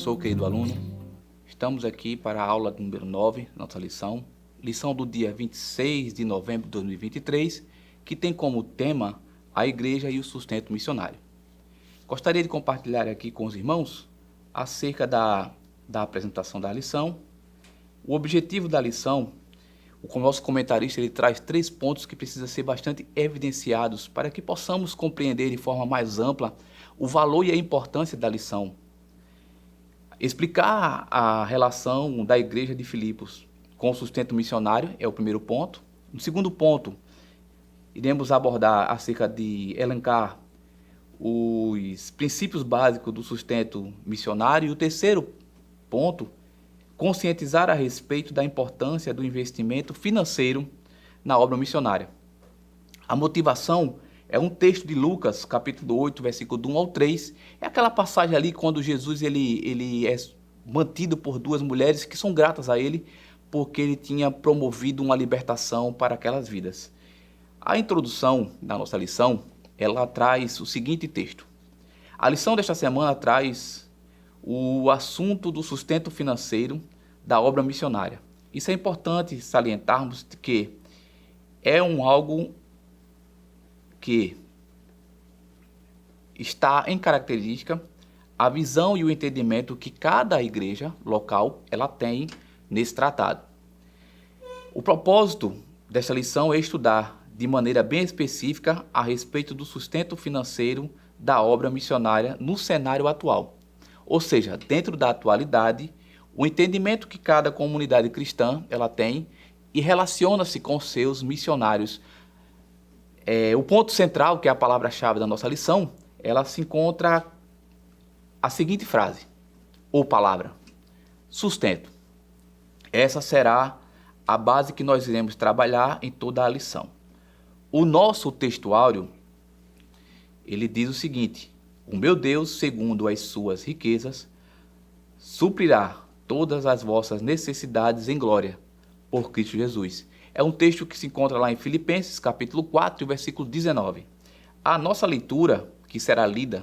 professor, querido aluno. Estamos aqui para a aula número 9, nossa lição do dia 26 de novembro de 2023, que tem como tema a igreja e o sustento missionário. Gostaria de compartilhar aqui com os irmãos acerca da apresentação da lição. O objetivo da lição, o nosso comentarista ele traz 3 pontos que precisam ser bastante evidenciados para que possamos compreender de forma mais ampla o valor e a importância da lição. Explicar a relação da igreja de Filipos com o sustento missionário é o primeiro ponto. No segundo ponto, iremos abordar acerca de elencar os princípios básicos do sustento missionário. E o terceiro ponto, conscientizar a respeito da importância do investimento financeiro na obra missionária. A motivação é um texto de Lucas, capítulo 8, versículo 1 ao 3. É aquela passagem ali quando Jesus ele é mantido por 2 mulheres que são gratas a ele, porque ele tinha promovido uma libertação para aquelas vidas. A introdução da nossa lição, ela traz o seguinte texto. A lição desta semana traz o assunto do sustento financeiro da obra missionária. Isso é importante salientarmos que é algo que está em característica a visão e o entendimento que cada igreja local ela tem nesse tratado. O propósito desta lição é estudar de maneira bem específica a respeito do sustento financeiro da obra missionária no cenário atual. Ou seja, dentro da atualidade, o entendimento que cada comunidade cristã ela tem e relaciona-se com seus missionários. O ponto central, que é a palavra-chave da nossa lição, ela se encontra a seguinte frase, ou palavra, sustento. Essa será a base que nós iremos trabalhar em toda a lição. O nosso textuário, ele diz o seguinte, o meu Deus, segundo as suas riquezas, suprirá todas as vossas necessidades em glória, por Cristo Jesus. É um texto que se encontra lá em Filipenses, capítulo 4, versículo 19. A nossa leitura, que será lida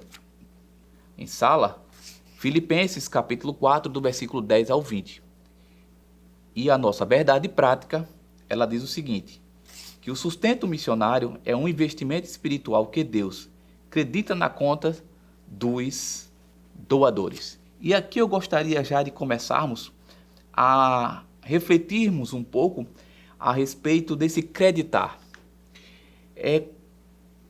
em sala, Filipenses, capítulo 4, do versículo 10 ao 20. E a nossa verdade prática, ela diz o seguinte, que o sustento missionário é um investimento espiritual que Deus acredita na conta dos doadores. E aqui eu gostaria já de começarmos a refletirmos um pouco a respeito desse creditar.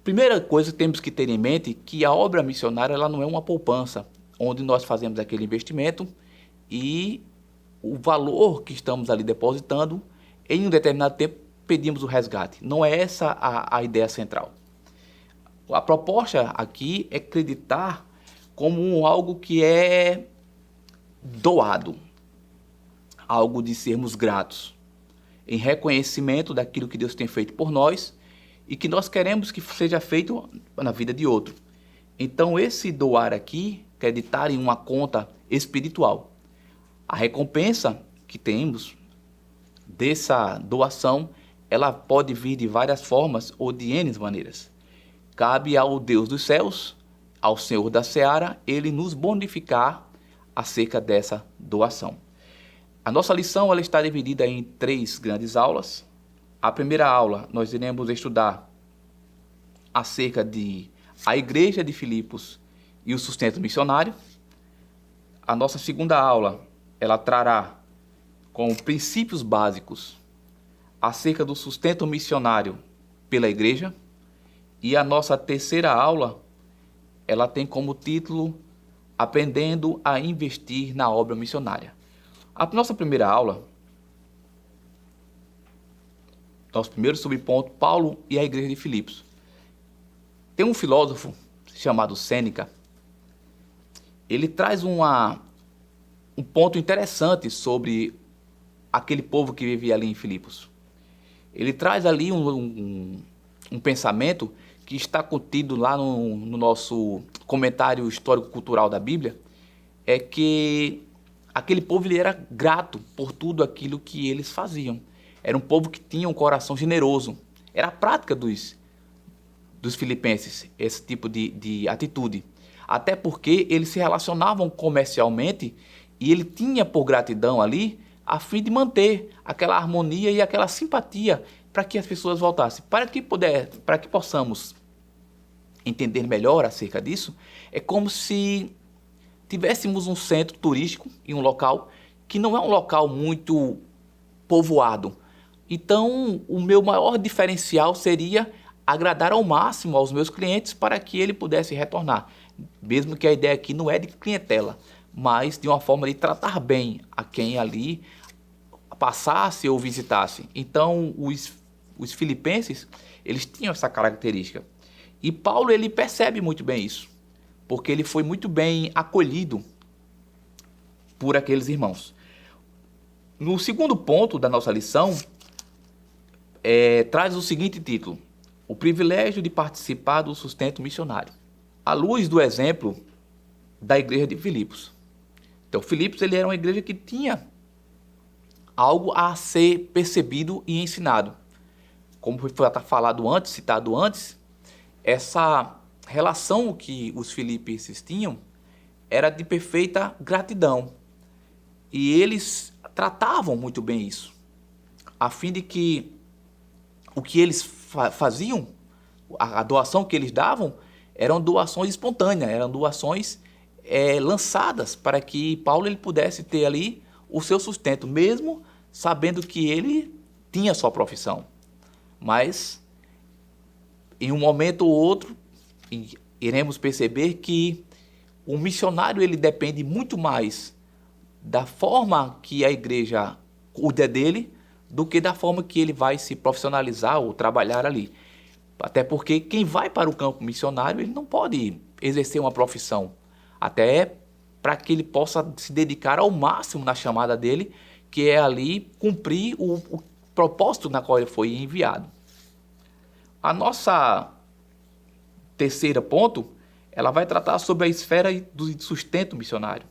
Primeira coisa que temos que ter em mente que a obra missionária ela não é uma poupança, onde nós fazemos aquele investimento e o valor que estamos ali depositando, em um determinado tempo pedimos o resgate. Não é essa a ideia central. A proposta aqui é creditar como algo que é doado, algo de sermos gratos, em reconhecimento daquilo que Deus tem feito por nós e que nós queremos que seja feito na vida de outro. Então esse doar aqui, creditar em uma conta espiritual. A recompensa que temos dessa doação, ela pode vir de várias formas ou de N maneiras. Cabe ao Deus dos céus, ao Senhor da Seara, ele nos bonificar acerca dessa doação. A nossa lição ela está dividida em 3 grandes aulas. A primeira aula nós iremos estudar acerca de a igreja de Filipos e o sustento missionário. A nossa segunda aula ela trará com princípios básicos acerca do sustento missionário pela igreja. E a nossa terceira aula ela tem como título Aprendendo a investir na obra missionária. A nossa primeira aula, nosso primeiro subponto, Paulo e a igreja de Filipos. Tem um filósofo chamado Sêneca, ele traz um ponto interessante sobre aquele povo que vivia ali em Filipos. Ele traz ali um pensamento que está contido lá no nosso comentário histórico-cultural da Bíblia, é que aquele povo ele era grato por tudo aquilo que eles faziam. Era um povo que tinha um coração generoso. Era a prática dos filipenses, esse tipo de atitude. até porque eles se relacionavam comercialmente e ele tinha por gratidão ali a fim de manter aquela harmonia e aquela simpatia para que as pessoas voltassem. Para que possamos entender melhor acerca disso, é como se tivéssemos um centro turístico em um local que não é um local muito povoado. Então, o meu maior diferencial seria agradar ao máximo aos meus clientes para que ele pudesse retornar. Mesmo que a ideia aqui não é de clientela, mas de uma forma de tratar bem a quem ali passasse ou visitasse. Então, os filipenses, eles tinham essa característica. E Paulo, ele percebe muito bem isso, porque ele foi muito bem acolhido por aqueles irmãos. No segundo ponto da nossa lição, traz o seguinte título: o privilégio de participar do sustento missionário. À luz do exemplo da igreja de Filipos. Então, Filipos, ele era uma igreja que tinha algo a ser percebido e ensinado. Como foi falado antes, citado antes, essa relação que os filipenses tinham era de perfeita gratidão. E eles tratavam muito bem isso, a fim de que o que eles faziam, a doação que eles davam, eram doações espontâneas, eram doações lançadas para que Paulo ele pudesse ter ali o seu sustento, mesmo sabendo que ele tinha sua profissão. Mas, em um momento ou outro, iremos perceber que o missionário ele depende muito mais da forma que a igreja cuida dele do que da forma que ele vai se profissionalizar ou trabalhar ali. Até porque quem vai para o campo missionário, ele não pode exercer uma profissão, até para que ele possa se dedicar ao máximo na chamada dele, que é ali cumprir o propósito na qual ele foi enviado. A nossa terceira ponto, ela vai tratar sobre a esfera do sustento missionário.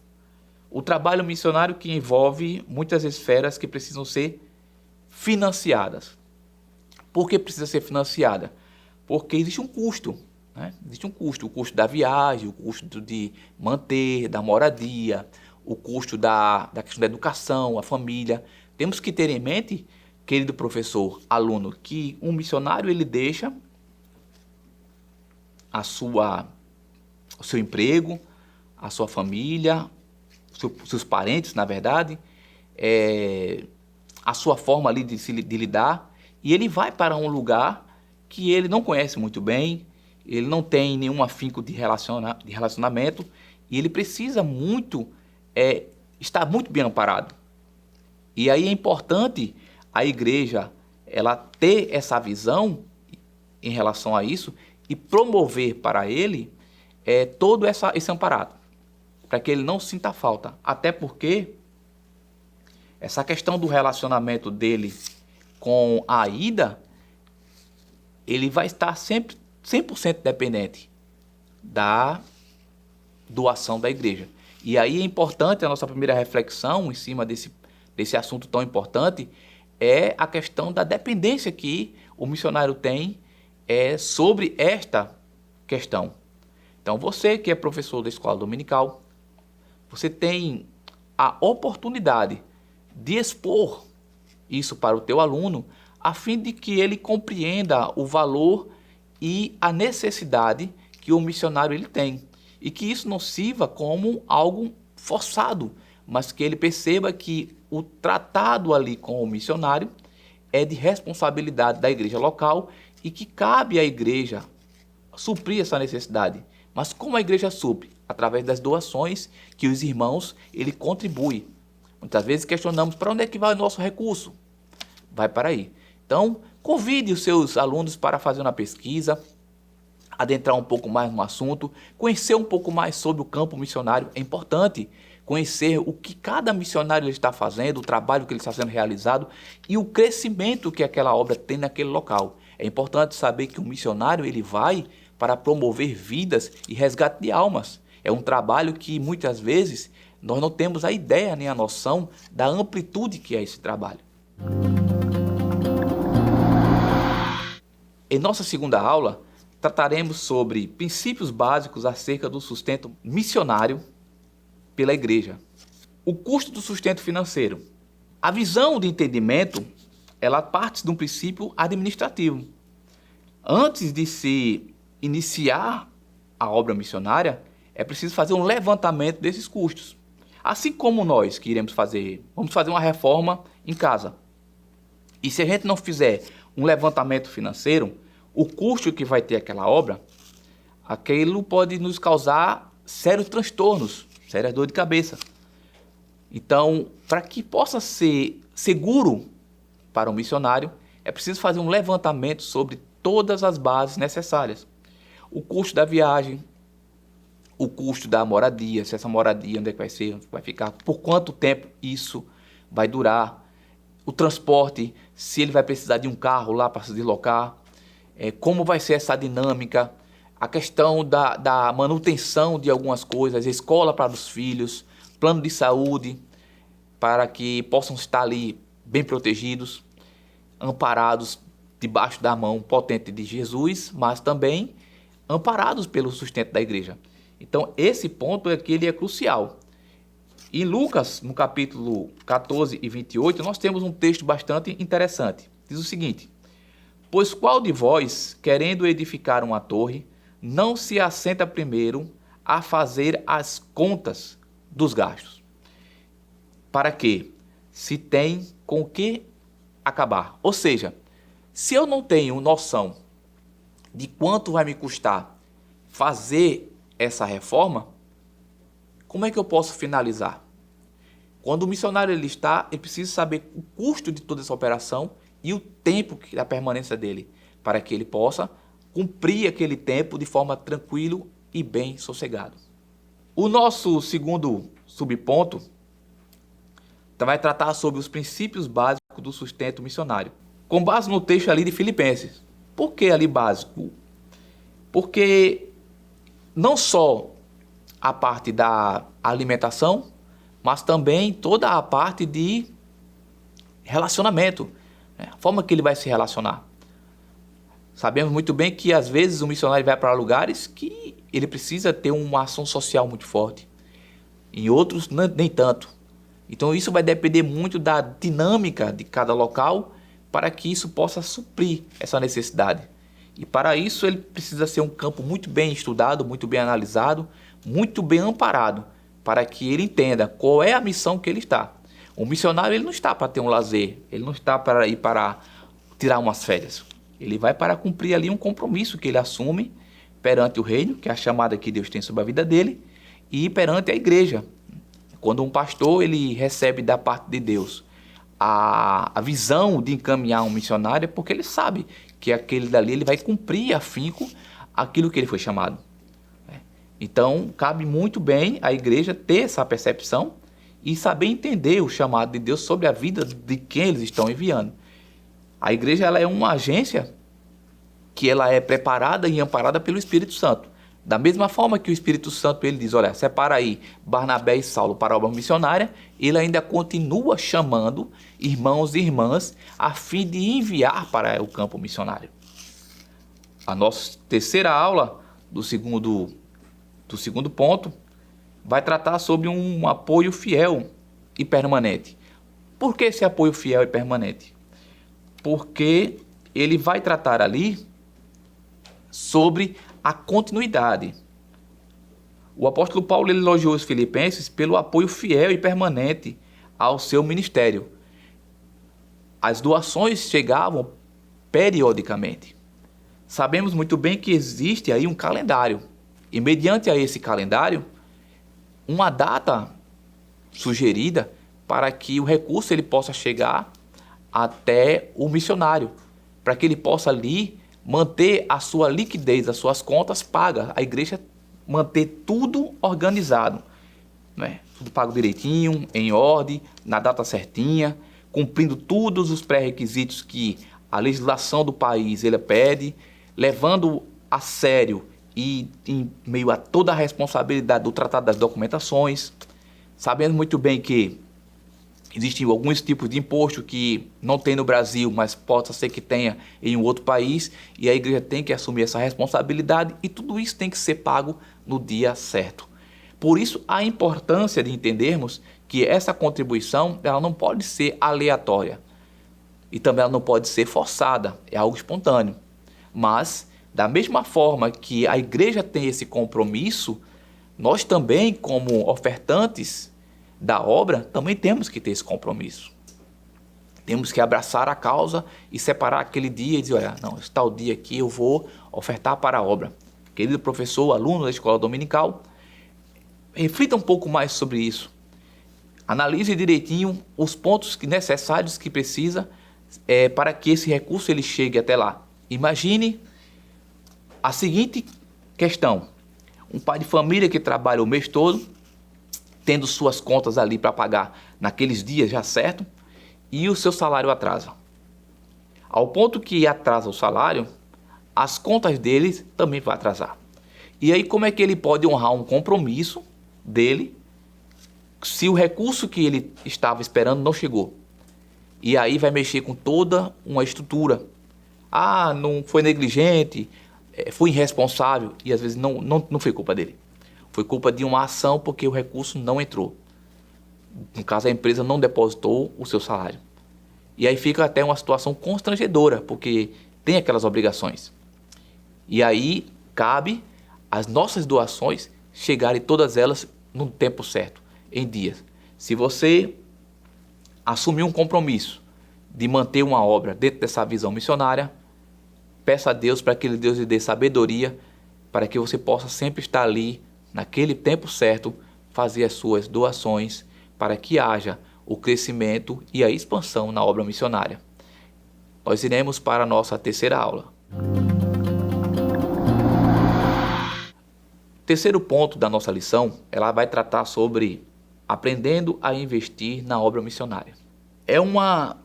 O trabalho missionário que envolve muitas esferas que precisam ser financiadas. Por que precisa ser financiada? Porque existe um custo, né? Existe um custo, o custo da viagem, o custo de manter, da moradia, o custo da questão da educação, a família. Temos que ter em mente, querido professor, aluno, que um missionário ele deixa o seu emprego, a sua família, seus parentes, na verdade, a sua forma ali de lidar, e ele vai para um lugar que ele não conhece muito bem, ele não tem nenhum afinco de relacionamento, e ele precisa muito estar muito bem amparado. E aí é importante a igreja ela ter essa visão em relação a isso e promover para ele todo esse amparado, para que ele não sinta falta. Até porque essa questão do relacionamento dele com a Aida, ele vai estar sempre 100% dependente da doação da igreja. E aí é importante, a nossa primeira reflexão em cima desse assunto tão importante, é a questão da dependência que o missionário tem sobre esta questão. Então, você que é professor da escola dominical, você tem a oportunidade de expor isso para o teu aluno, a fim de que ele compreenda o valor e a necessidade que o missionário ele tem. E que isso não sirva como algo forçado, mas que ele perceba que o tratado ali com o missionário é de responsabilidade da igreja local e que cabe à igreja suprir essa necessidade. Mas como a igreja supre? Através das doações que os irmãos ele contribuem. Muitas vezes questionamos para onde é que vai o nosso recurso? Vai para aí. Então, convide os seus alunos para fazer uma pesquisa, adentrar um pouco mais no assunto, conhecer um pouco mais sobre o campo missionário. É importante conhecer o que cada missionário está fazendo, o trabalho que ele está sendo realizado e o crescimento que aquela obra tem naquele local. É importante saber que o missionário ele vai para promover vidas e resgate de almas. É um trabalho que muitas vezes nós não temos a ideia nem a noção da amplitude que é esse trabalho. Em nossa segunda aula, trataremos sobre princípios básicos acerca do sustento missionário pela igreja. O custo do sustento financeiro. A visão de entendimento, ela parte de um princípio administrativo. Antes de se iniciar a obra missionária, é preciso fazer um levantamento desses custos. Assim como nós que vamos fazer uma reforma em casa. E se a gente não fizer um levantamento financeiro, o custo que vai ter aquela obra, aquilo pode nos causar sérios transtornos, sérias dor de cabeça. Então, para que possa ser seguro para o missionário, é preciso fazer um levantamento sobre todas as bases necessárias. O custo da viagem, o custo da moradia, se essa moradia, onde é que vai ser, onde vai ficar, por quanto tempo isso vai durar, o transporte, se ele vai precisar de um carro lá para se deslocar, como vai ser essa dinâmica, a questão da manutenção de algumas coisas, escola para os filhos, plano de saúde, para que possam estar ali bem protegidos, amparados debaixo da mão potente de Jesus, mas também amparados pelo sustento da igreja. Então, esse ponto aqui ele é crucial. Em Lucas, no capítulo 14 e 28, nós temos um texto bastante interessante. Diz o seguinte: pois qual de vós, querendo edificar uma torre, não se assenta primeiro a fazer as contas dos gastos? Para que se tem com que acabar. Ou seja, se eu não tenho noção de quanto vai me custar fazer essa reforma, como é que eu posso finalizar? Quando o missionário ele precisa saber o custo de toda essa operação e o tempo da permanência dele, para que ele possa cumprir aquele tempo de forma tranquilo e bem sossegado. O nosso segundo subponto vai tratar sobre os princípios básicos do sustento missionário, com base no texto ali de Filipenses. Por que ali básico? Porque não só a parte da alimentação, mas também toda a parte de relacionamento, né? A forma que ele vai se relacionar. Sabemos muito bem que às vezes o missionário vai para lugares que ele precisa ter uma ação social muito forte, em outros nem tanto. Então isso vai depender muito da dinâmica de cada local para que isso possa suprir essa necessidade. E para isso ele precisa ser um campo muito bem estudado, muito bem analisado, muito bem amparado, para que ele entenda qual é a missão que ele está. O missionário ele não está para ter um lazer, ele não está para ir para tirar umas férias. Ele vai para cumprir ali um compromisso que ele assume perante o reino, que é a chamada que Deus tem sobre a vida dele, e perante a igreja. Quando um pastor ele recebe da parte de Deus a visão de encaminhar um missionário, é porque ele sabe que aquele dali ele vai cumprir afinco aquilo que ele foi chamado. Então, cabe muito bem a igreja ter essa percepção e saber entender o chamado de Deus sobre a vida de quem eles estão enviando. A igreja ela é uma agência que ela é preparada e amparada pelo Espírito Santo. Da mesma forma que o Espírito Santo ele diz, olha, separa aí Barnabé e Saulo para a obra missionária, ele ainda continua chamando irmãos e irmãs a fim de enviar para o campo missionário. A nossa terceira aula do segundo ponto vai tratar sobre um apoio fiel e permanente. Por que esse apoio fiel e permanente? Porque ele vai tratar ali sobre a continuidade. O apóstolo Paulo ele elogiou os filipenses pelo apoio fiel e permanente ao seu ministério. As doações chegavam periodicamente. Sabemos muito bem que existe aí um calendário. E mediante a esse calendário, uma data sugerida para que o recurso ele possa chegar até o missionário, para que ele possa ali manter a sua liquidez, as suas contas pagas, a igreja manter tudo organizado, né? Tudo pago direitinho, em ordem, na data certinha, cumprindo todos os pré-requisitos que a legislação do país ele pede, levando a sério e em meio a toda a responsabilidade do tratado das documentações, sabendo muito bem que Existem alguns tipos de imposto que não tem no Brasil, mas pode ser que tenha em um outro país, e a igreja tem que assumir essa responsabilidade, e tudo isso tem que ser pago no dia certo. Por isso, a importância de entendermos que essa contribuição ela não pode ser aleatória, e também ela não pode ser forçada, é algo espontâneo. Mas, da mesma forma que a igreja tem esse compromisso, nós também, como ofertantes da obra, também temos que ter esse compromisso. Temos que abraçar a causa e separar aquele dia e dizer, olha, não, esse tal dia aqui eu vou ofertar para a obra. Querido professor, aluno da escola dominical, reflita um pouco mais sobre isso. Analise direitinho os pontos necessários que precisa para que esse recurso ele chegue até lá. Imagine a seguinte questão. Um pai de família que trabalha o mês todo, tendo suas contas ali para pagar naqueles dias já certo, e o seu salário atrasa. Ao ponto que atrasa o salário, as contas dele também vão atrasar. E aí como é que ele pode honrar um compromisso dele se o recurso que ele estava esperando não chegou? E aí vai mexer com toda uma estrutura. Ah, não foi negligente, foi irresponsável, e às vezes não foi culpa dele. Foi culpa de uma ação porque o recurso não entrou. No caso, a empresa não depositou o seu salário. E aí fica até uma situação constrangedora, porque tem aquelas obrigações. E aí cabe as nossas doações chegarem todas elas no tempo certo, em dias. Se você assumir um compromisso de manter uma obra dentro dessa visão missionária, peça a Deus para que Deus lhe dê sabedoria, para que você possa sempre estar ali, naquele tempo certo, fazer as suas doações, para que haja o crescimento e a expansão na obra missionária. Nós iremos para a nossa terceira aula. O terceiro ponto da nossa lição, ela vai tratar sobre aprendendo a investir na obra missionária. É uma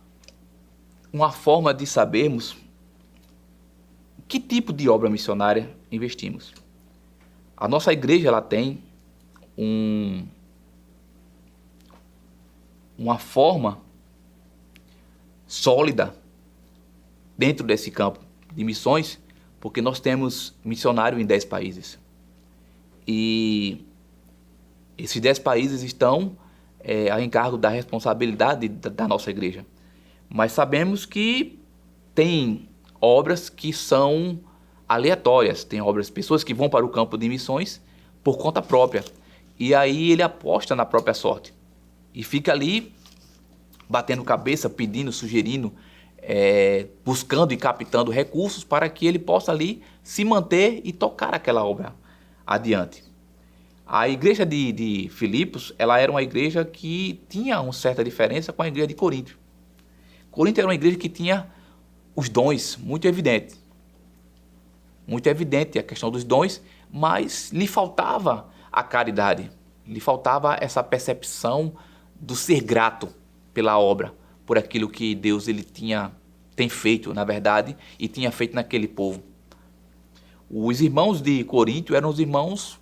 forma de sabermos que tipo de obra missionária investimos. A nossa igreja ela tem uma forma sólida dentro desse campo de missões, porque nós temos missionário em 10 países. E esses 10 países estão a encargo da responsabilidade da nossa igreja. Mas sabemos que tem obras que são aleatórias, tem pessoas que vão para o campo de missões por conta própria. E aí ele aposta na própria sorte. E fica ali batendo cabeça, pedindo, sugerindo, buscando e captando recursos para que ele possa ali se manter e tocar aquela obra adiante. A igreja de Filipos, ela era uma igreja que tinha uma certa diferença com a igreja de Corinto. Corinto era uma igreja que tinha os dons muito evidentes. Muito evidente a questão dos dons, mas lhe faltava a caridade. Lhe faltava essa percepção do ser grato pela obra, por aquilo que Deus tem feito, na verdade, e tinha feito naquele povo. Os irmãos de Corinto eram os irmãos,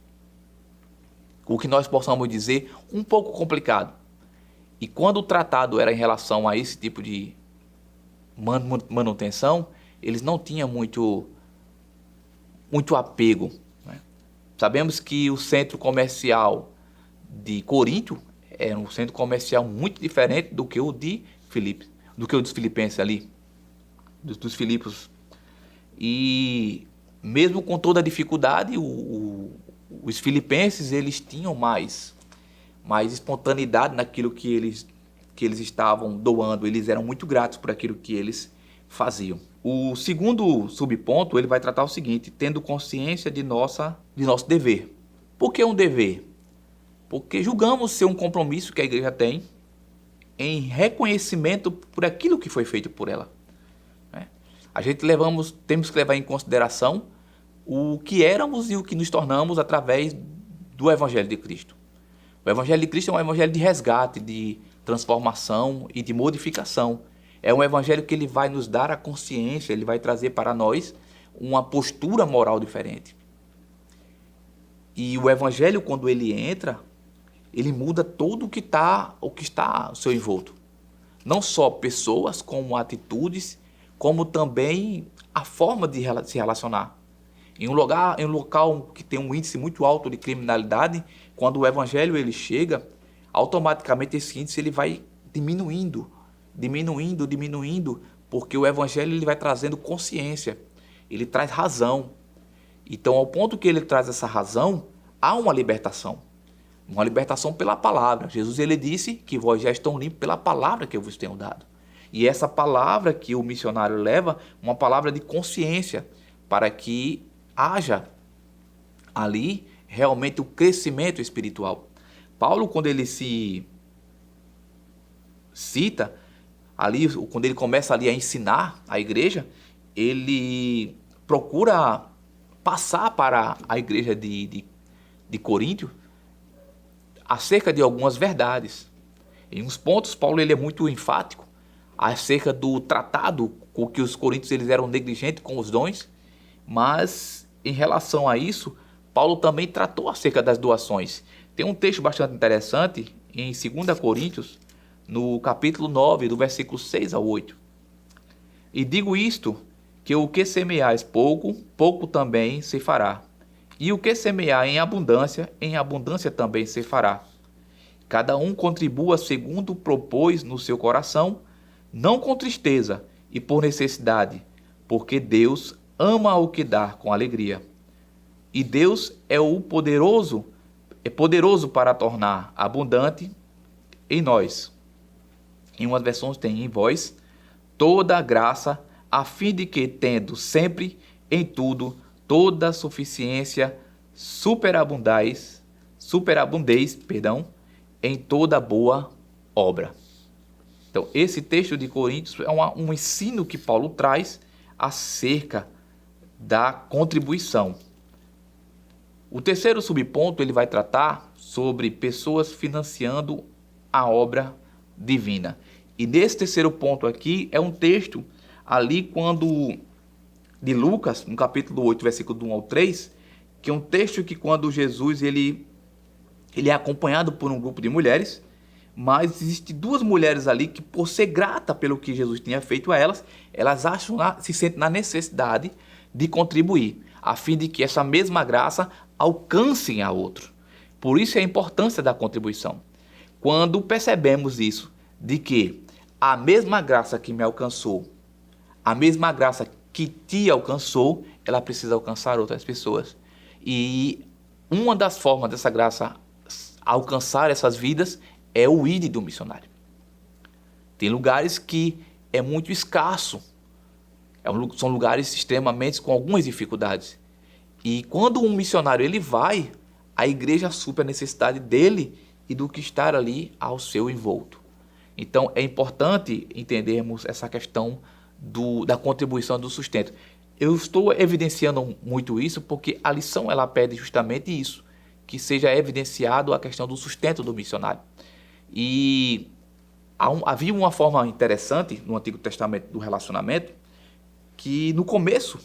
o que nós possamos dizer, um pouco complicado. E quando o tratado era em relação a esse tipo de manutenção, eles não tinham muito apego, né? Sabemos que o centro comercial de Corinto era um centro comercial muito diferente do que o de Filipos, do que o dos filipenses ali, dos Filipos. E mesmo com toda a dificuldade, os filipenses eles tinham mais espontaneidade naquilo que eles estavam doando. Eles eram muito gratos por aquilo que eles faziam. O segundo subponto ele vai tratar o seguinte: tendo consciência de nosso dever. Por que um dever? Porque julgamos ser um compromisso que a igreja tem em reconhecimento por aquilo que foi feito por ela. A gente temos que levar em consideração o que éramos e o que nos tornamos através do Evangelho de Cristo. O Evangelho de Cristo é um evangelho de resgate, de transformação e de modificação. É um evangelho que ele vai nos dar a consciência, ele vai trazer para nós uma postura moral diferente. E o evangelho, quando ele entra, ele muda todo o que está ao seu envolto. não só pessoas, como atitudes, como também a forma de se relacionar. Em um local que tem um índice muito alto de criminalidade, quando o evangelho ele chega, automaticamente esse índice ele vai diminuindo, porque o evangelho ele vai trazendo consciência, ele traz razão. Então, ao ponto que ele traz essa razão, há uma libertação pela palavra. Jesus ele disse que vós já estão limpos pela palavra que eu vos tenho dado. E essa palavra que o missionário leva, uma palavra de consciência, para que haja ali realmente o crescimento espiritual. Paulo, quando ele se cita, ali, quando ele começa ali a ensinar a igreja, ele procura passar para a igreja de Coríntio acerca de algumas verdades. Em uns pontos, Paulo ele é muito enfático acerca do tratado com que os coríntios eles eram negligentes com os dons, mas em relação a isso, Paulo também tratou acerca das doações. Tem um texto bastante interessante em 2 Coríntios, no capítulo 9, do versículo 6 ao 8. E digo isto, que o que semeais pouco, pouco também se fará. E o que semear em abundância também se fará. Cada um contribua segundo propôs no seu coração, não com tristeza e por necessidade, porque Deus ama o que dá com alegria. E Deus é poderoso para tornar abundante em nós. Em umas versões tem em vós toda a graça, a fim de que, tendo sempre em tudo toda suficiência, superabundeis, em toda boa obra. Então, esse texto de Coríntios é um ensino que Paulo traz acerca da contribuição. O terceiro subponto ele vai tratar sobre pessoas financiando a obra divina. E nesse terceiro ponto aqui é um texto ali de Lucas, no capítulo 8, versículo 1 ao 3, que é um texto que quando Jesus ele é acompanhado por um grupo de mulheres, mas existem duas mulheres ali que, por ser grata pelo que Jesus tinha feito a elas, elas se sentem na necessidade de contribuir, a fim de que essa mesma graça alcance a outro. Por isso é a importância da contribuição. Quando percebemos isso, de que a mesma graça que me alcançou, a mesma graça que te alcançou, ela precisa alcançar outras pessoas. E uma das formas dessa graça alcançar essas vidas é o ide do missionário. Tem lugares que é muito escasso, são lugares extremamente com algumas dificuldades. E quando um missionário ele vai, a igreja supre a necessidade dele e do que estar ali ao seu envolto. Então é importante entendermos essa questão da contribuição do sustento. Eu estou evidenciando muito isso porque a lição ela pede justamente isso, que seja evidenciado a questão do sustento do missionário. E havia uma forma interessante no Antigo Testamento do relacionamento, que no começo,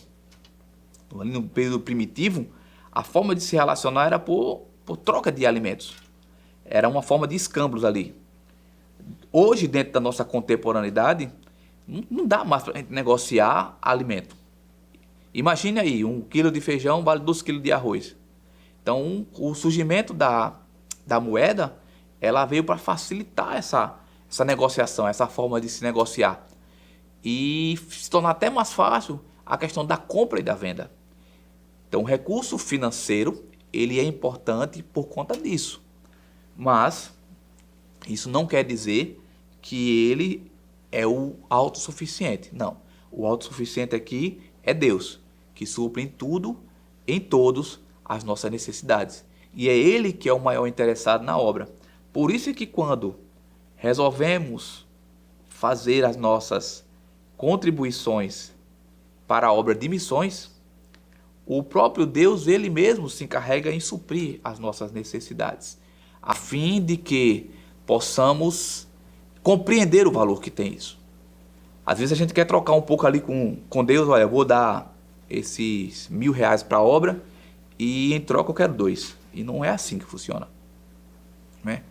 ali no período primitivo, a forma de se relacionar era por troca de alimentos. Era uma forma de escambros ali. Hoje, dentro da nossa contemporaneidade, não dá mais para a gente negociar alimento. Imagine aí, 1 quilo de feijão vale 2 quilos de arroz. Então, o surgimento da moeda, ela veio para facilitar essa negociação, essa forma de se negociar. E se tornar até mais fácil a questão da compra e da venda. Então, o recurso financeiro, ele é importante por conta disso. Mas, isso não quer dizer que ele é o autossuficiente. Não. O autossuficiente aqui é Deus, que supre em tudo, em todos, as nossas necessidades. E é Ele que é o maior interessado na obra. Por isso é que quando resolvemos fazer as nossas contribuições para a obra de missões, o próprio Deus, Ele mesmo se encarrega em suprir as nossas necessidades, a fim de que possamos compreender o valor que tem isso. Às vezes a gente quer trocar um pouco ali com Deus, olha, eu vou dar esses R$1.000 para a obra e em troca eu quero 2. E não é assim que funciona, né?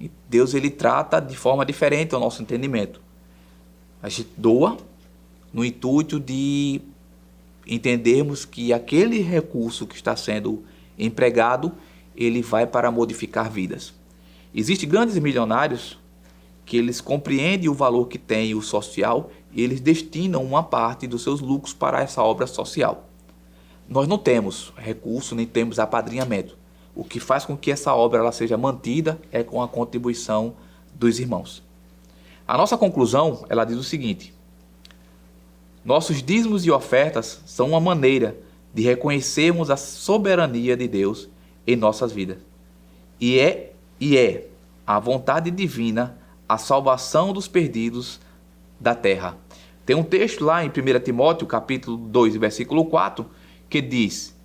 E Deus ele trata de forma diferente ao nosso entendimento. A gente doa no intuito de entendermos que aquele recurso que está sendo empregado, ele vai para modificar vidas. Existem grandes milionários que eles compreendem o valor que tem o social e eles destinam uma parte dos seus lucros para essa obra social. Nós não temos recurso, nem temos apadrinhamento. O que faz com que essa obra ela seja mantida é com a contribuição dos irmãos. A nossa conclusão, ela diz o seguinte: nossos dízimos e ofertas são uma maneira de reconhecermos a soberania de Deus em nossas vidas. E é a vontade divina a salvação dos perdidos da terra. Tem um texto lá em 1 Timóteo, capítulo 2, versículo 4, que diz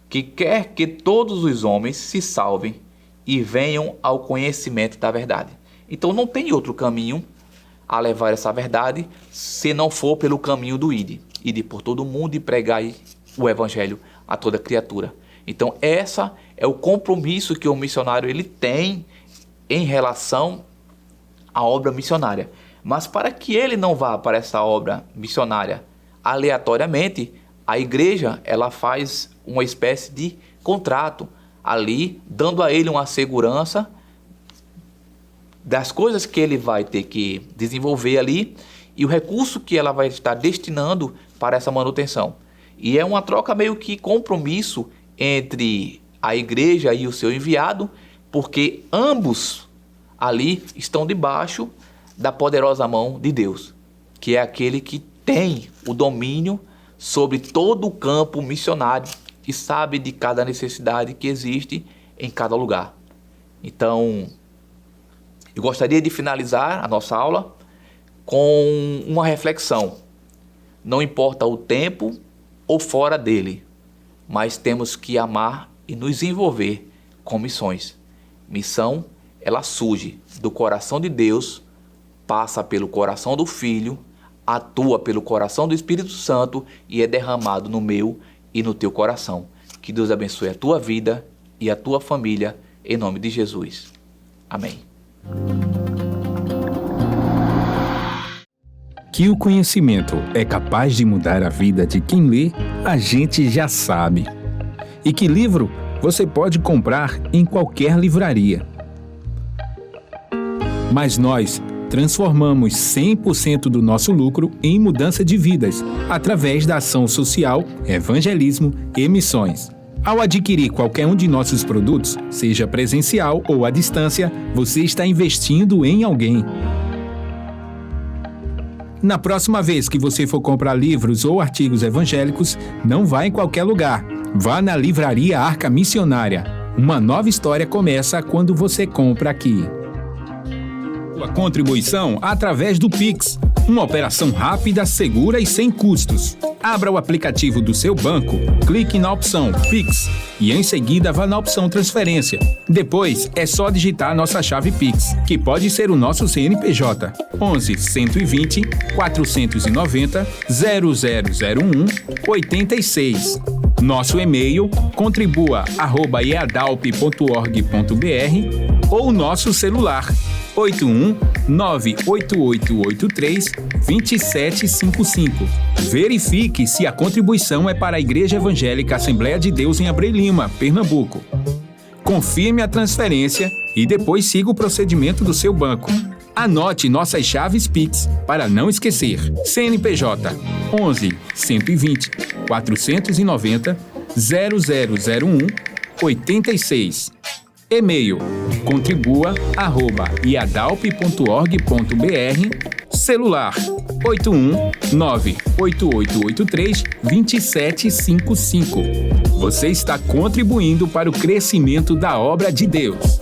que quer que todos os homens se salvem e venham ao conhecimento da verdade. Então não tem outro caminho a levar essa verdade se não for pelo caminho do ide por todo mundo e pregar o evangelho a toda criatura. Então essa é o compromisso que o missionário ele tem em relação à obra missionária. Mas para que ele não vá para essa obra missionária aleatoriamente, a igreja ela faz uma espécie de contrato ali, dando a ele uma segurança das coisas que ele vai ter que desenvolver ali e o recurso que ela vai estar destinando para essa manutenção. E é uma troca meio que compromisso entre a igreja e o seu enviado, porque ambos ali estão debaixo da poderosa mão de Deus, que é aquele que tem o domínio sobre todo o campo missionário e sabe de cada necessidade que existe em cada lugar. Então, eu gostaria de finalizar a nossa aula com uma reflexão. Não importa o tempo ou fora dele, mas temos que amar e nos envolver com missões. Missão, ela surge do coração de Deus, passa pelo coração do Filho, atua pelo coração do Espírito Santo e é derramado no meu e no teu coração. Que Deus abençoe a tua vida e a tua família, em nome de Jesus. Amém. Que o conhecimento é capaz de mudar a vida de quem lê, a gente já sabe. E que livro você pode comprar em qualquer livraria. Mas nós transformamos 100% do nosso lucro em mudança de vidas, através da ação social, evangelismo e missões. Ao adquirir qualquer um de nossos produtos, seja presencial ou à distância, você está investindo em alguém. Na próxima vez que você for comprar livros ou artigos evangélicos, não vá em qualquer lugar. Vá na Livraria Arca Missionária. Uma nova história começa quando você compra aqui. A contribuição através do Pix, uma operação rápida, segura e sem custos. Abra o aplicativo do seu banco, clique na opção Pix e em seguida vá na opção Transferência. Depois é só digitar nossa chave Pix, que pode ser o nosso CNPJ 11 120 490 0001 86. Nosso e-mail contribua@eadalp.org.br ou nosso celular 81-98883-2755. Verifique se a contribuição é para a Igreja Evangélica Assembleia de Deus em Abreu Lima, Pernambuco. Confirme a transferência e depois siga o procedimento do seu banco. Anote nossas chaves Pix para não esquecer. CNPJ 11 120 490 0001 86. E-mail contribua@iadalp.org.br. Celular 81-98883-2755. Você está contribuindo para o crescimento da obra de Deus.